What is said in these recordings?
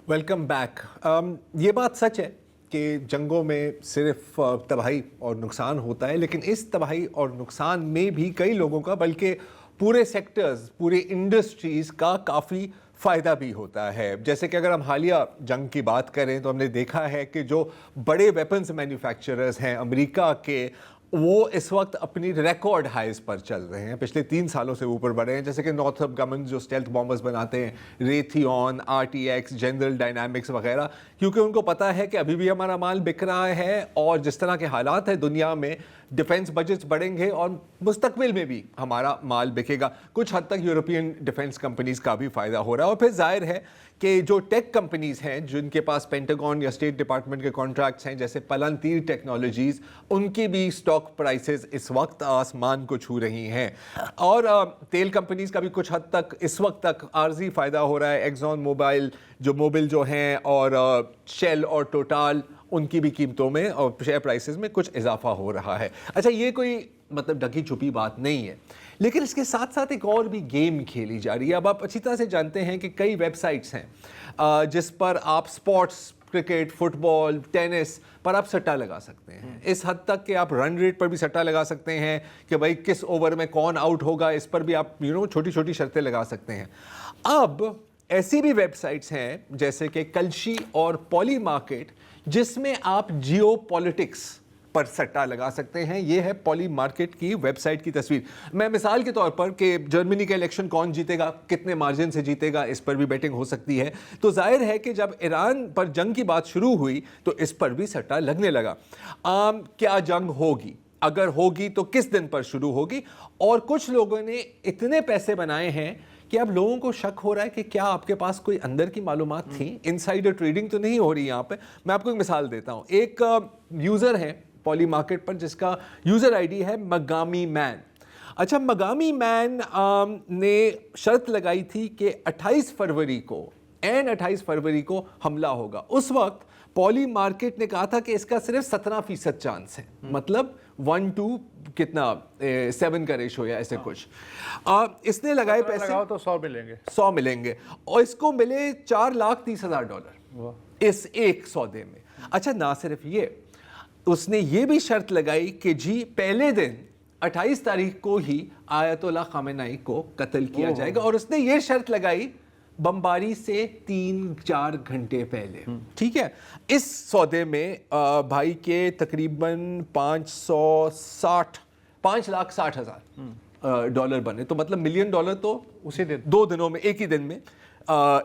Welcome back. ये बात सच है कि जंगों में सिर्फ तबाही और नुकसान होता है, लेकिन इस तबाही और नुकसान में भी कई लोगों का, बल्कि पूरे सेक्टर्स, पूरी इंडस्ट्रीज़ का काफ़ी फ़ायदा भी होता है। जैसे कि अगर हम हालिया जंग की बात करें तो हमने देखा है कि जो बड़े वेपन्स मैन्युफैक्चरर्स हैं अमेरिका के, वो इस वक्त अपनी रिकॉर्ड हाइज पर चल रहे हैं, पिछले 3 सालों से ऊपर बढ़े हैं। जैसे कि नॉर्थरॉप गमन जो स्टेल्थ बॉम्बर्स बनाते हैं, रेथियन, RTX, जनरल डायनामिक्स वगैरह, क्योंकि उनको पता है कि अभी भी हमारा माल बिक रहा है और जिस तरह के हालात है दुनिया में, डिफेंस बजट्स बढ़ेंगे और मुस्तकबिल में भी हमारा माल बिकेगा। कुछ हद तक यूरोपियन डिफेंस कंपनीज का भी फ़ायदा हो रहा है। और फिर जाहिर है कि जो टेक कंपनीज हैं जिनके पास पेंटागन या स्टेट डिपार्टमेंट के कॉन्ट्रैक्ट्स हैं, जैसे पलंतीर टेक्नोलॉजीज, उनकी भी स्टॉक प्राइसेस इस वक्त आसमान को छू रही हैं। और तेल कंपनीज का भी कुछ हद तक इस वक्त तक आर्जी फ़ायदा हो रहा है। एक्सॉन मोबिल जो हैं और शेल और टोटल, उनकी भी कीमतों में और शेयर प्राइसेस में कुछ इजाफा हो रहा है। अच्छा, ये कोई मतलब ढकी छुपी बात नहीं है, लेकिन इसके साथ साथ एक और भी गेम खेली जा रही है। अब आप अच्छी तरह से जानते हैं कि कई वेबसाइट्स हैं जिस पर आप स्पोर्ट्स, क्रिकेट, फुटबॉल, टेनिस पर आप सट्टा लगा सकते हैं। इस हद तक कि आप रन रेट पर भी सट्टा लगा सकते हैं कि भाई किस ओवर में कौन आउट होगा, इस पर भी आप छोटी छोटी शर्तें लगा सकते हैं। अब ऐसी भी वेबसाइट्स हैं जैसे कि कलशी और पॉली मार्केट, जिसमें आप जियो पॉलिटिक्स पर सट्टा लगा सकते हैं। यह है पॉली मार्केट की वेबसाइट की तस्वीर। मैं मिसाल के तौर पर कि जर्मनी का इलेक्शन कौन जीतेगा, कितने मार्जिन से जीतेगा, इस पर भी बेटिंग हो सकती है। तो जाहिर है कि जब ईरान पर जंग की बात शुरू हुई तो इस पर भी सट्टा लगने लगा। क्या जंग होगी, अगर होगी तो किस दिन पर शुरू होगी, और कुछ लोगों ने इतने पैसे बनाए हैं कि अब लोगों को शक हो रहा है कि क्या आपके पास कोई अंदर की मालूमात थी, इनसाइडर ट्रेडिंग तो नहीं हो रही यहाँ पे। मैं आपको एक मिसाल देता हूँ। एक यूज़र है पॉली मार्केट पर जिसका यूज़र आईडी है मगामी मैन। अच्छा, मगामी मैन ने शर्त लगाई थी कि 28 फरवरी को हमला होगा। उस वक्त पॉली मार्केट ने कहा था कि इसका सिर्फ 17% चांस है, मतलब 1 to 7 का रेशो या ऐसे कुछ। इसने लगाए पैसे तो 100 मिलेंगे और इसको मिले $4,30,000 इस एक सौदे में। अच्छा, ना सिर्फ ये, उसने ये भी शर्त लगाई कि जी पहले दिन 28 तारीख को ही आयतुल्लाह खामेनी को कत्ल किया जाएगा, और उसने ये शर्त लगाई बमबारी से 3-4 घंटे पहले। ठीक है, इस सौदे में भाई के तकरीबन $5,60,000 बने, तो मतलब $1 मिलियन तो उसी दिन 2 दिनों में, एक ही दिन में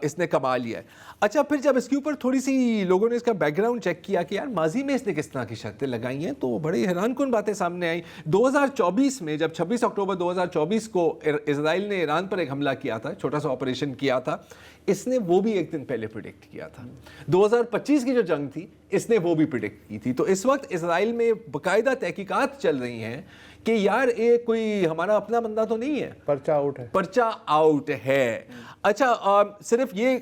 इसने कमा लिया है। अच्छा, फिर जब इसके ऊपर थोड़ी सी लोगों ने इसका बैकग्राउंड चेक किया कि यार माजी में इसने किस तरह की शर्तें लगाई हैं, तो बड़ी हैरानकुन बातें सामने आई। 2024 में जब 26 अक्टूबर 2024 को इजराइल ने ईरान पर एक हमला किया था, छोटा सा ऑपरेशन किया था, इसने वो भी एक दिन पहले प्रिडिक्ट किया था। 2025 की जो जंग थी इसने वो भी प्रिडिक्ट की थी। तो इस वक्त इजराइल में बाकायदा तहकीकात चल रही हैं कि यार ये कोई हमारा अपना बंदा तो नहीं है, पर्चा आउट है। अच्छा, सिर्फ ये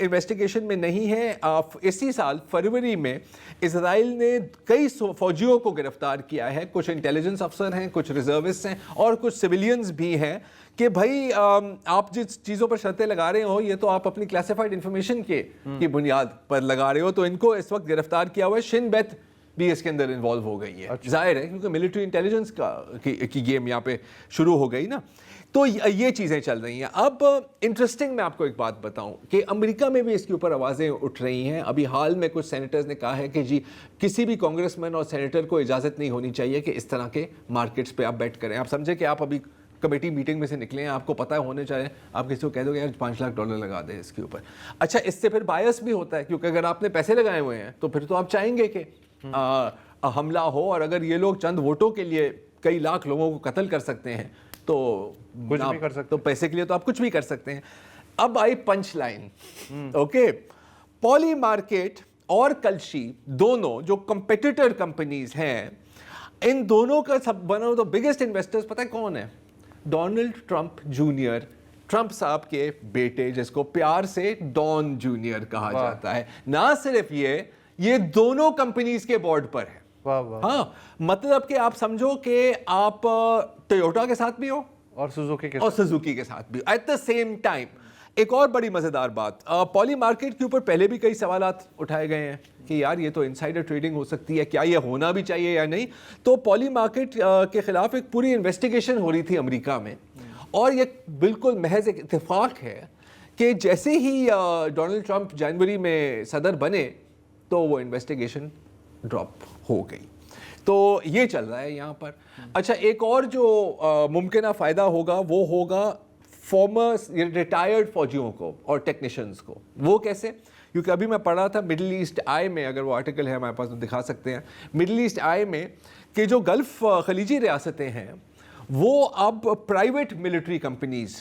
इन्वेस्टिगेशन में नहीं है। इसी साल फरवरी में इजराइल ने कई फौजियों को गिरफ्तार किया है। कुछ इंटेलिजेंस अफसर हैं, कुछ रिजर्विस्ट हैं और कुछ सिविलियंस भी हैं कि भाई आप जिस चीज़ों पर शर्तें लगा रहे हो, ये तो आप अपनी क्लासिफाइड इंफॉर्मेशन की बुनियाद पर लगा रहे हो। तो इनको इस वक्त गिरफ्तार किया हुआ है। शिन बेत भी इसके अंदर इन्वॉल्व हो गई है। अच्छा। जाहिर है क्योंकि मिलिट्री इंटेलिजेंस की गेम यहाँ पे शुरू हो गई ना, तो ये चीज़ें चल रही हैं। अब इंटरेस्टिंग, मैं आपको एक बात बताऊं कि अमेरिका में भी इसके ऊपर आवाज़ें उठ रही हैं। अभी हाल में कुछ सेनेटर्स ने कहा है कि जी किसी भी कांग्रेसमैन और सेनेटर को इजाज़त नहीं होनी चाहिए कि इस तरह के मार्केट्स पे आप बेट करें। आप समझे कि आप अभी कमेटी मीटिंग में से निकले हैं, आपको पता होने चाहिए, आप किसी को कह दो यार $5 लाख लगा दे इसके ऊपर। अच्छा, इससे फिर बायस भी होता है, क्योंकि अगर आपने पैसे लगाए हुए हैं तो फिर तो आप चाहेंगे कि हमला हो, और अगर ये लोग चंद वोटों के लिए कई लाख लोगों को कत्ल कर सकते हैं तो कुछ भी कर सकते, तो पैसे के लिए तो आप कुछ भी कर सकते हैं। अब आई punch line. Okay, Polymarket और कलशी दोनों जो कंपेटिटर कंपनीज हैं, इन दोनों का सब one of the biggest investors पता है कौन है? डोनाल्ड ट्रंप जूनियर, ट्रंप साहब के बेटे, जिसको प्यार से डॉन जूनियर कहा जाता है। ना सिर्फ ये दोनों कंपनीज के बोर्ड पर है। हाँ, मतलब कि आप समझो कि आप टोयोटा के साथ भी हो और सुजुकी के साथ भी एट द सेम टाइम। ایک اور بڑی مزیدار بات، پولی مارکیٹ کے اوپر پہلے بھی کئی سوالات اٹھائے گئے ہیں کہ یار یہ تو انسائڈر ٹریڈنگ ہو سکتی ہے، کیا یہ ہونا بھی چاہیے یا نہیں. تو پولی مارکیٹ کے خلاف ایک پوری انویسٹیگیشن ہو رہی تھی امریکہ میں، اور یہ بالکل محض ایک اتفاق ہے کہ جیسے ہی ڈونلڈ ٹرمپ جنوری میں صدر بنے تو وہ انویسٹیگیشن ڈراپ ہو گئی. تو یہ چل رہا ہے یہاں پر. اچھا، ایک اور جو ممکنہ فائدہ ہوگا وہ ہوگا فارمر ریٹائرڈ فوجیوں کو اور ٹیکنیشینز کو. وہ کیسے؟ کیونکہ ابھی میں پڑھ رہا تھا مڈل ایسٹ آئی میں، اگر وہ آرٹیکل ہے ہمارے پاس تو دکھا سکتے ہیں، مڈل ایسٹ آئی میں کہ جو گلف خلیجی ریاستیں ہیں وہ اب پرائیویٹ ملٹری کمپنیز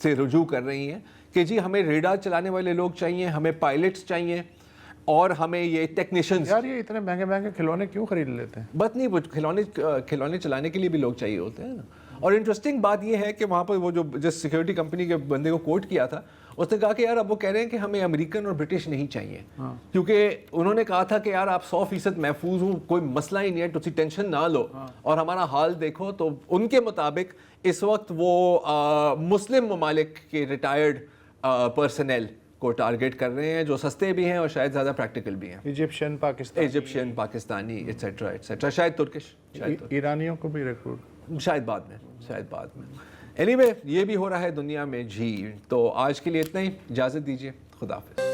سے رجوع کر رہی ہیں کہ جی ہمیں ریڈار چلانے والے لوگ چاہیے، ہمیں پائلٹس چاہیے، اور ہمیں یہ ٹیکنیشینز. یار یہ اتنے مہنگے مہنگے کھلونے کیوں خرید لیتے ہیں؟ بات نہیں، وہ کھلونے چلانے کے لیے بھی لوگ چاہیے ہوتے ہیں نا. اور انٹرسٹنگ بات یہ ہے کہ وہاں پر وہ جو جس سیکیورٹی کمپنی کے بندے کو کوٹ کیا تھا، اس نے کہا کہ یار اب وہ کہہ رہے ہیں کہ ہمیں امریکن اور برٹش نہیں چاہیے، کیونکہ انہوں نے کہا تھا کہ یار آپ 100% محفوظ ہوں، کوئی مسئلہ ہی نہیں ہے، تو ٹینشن نہ لو، اور ہمارا حال دیکھو. تو ان کے مطابق اس وقت وہ مسلم ممالک کے ریٹائرڈ پرسنل کو ٹارگیٹ کر رہے ہیں جو سستے بھی ہیں اور شاید زیادہ پریکٹیکل بھی ہیں. ایجپشین پاکستانی ایٹسیٹرا ایٹسیٹرا، شاید ترکش، ایرانیوں کو بھی ریکروٹ، شاید بعد میں. اینی وے یہ بھی ہو رہا ہے دنیا میں جی. تو آج کے لیے اتنا ہی، اجازت دیجیے، خدا حافظ.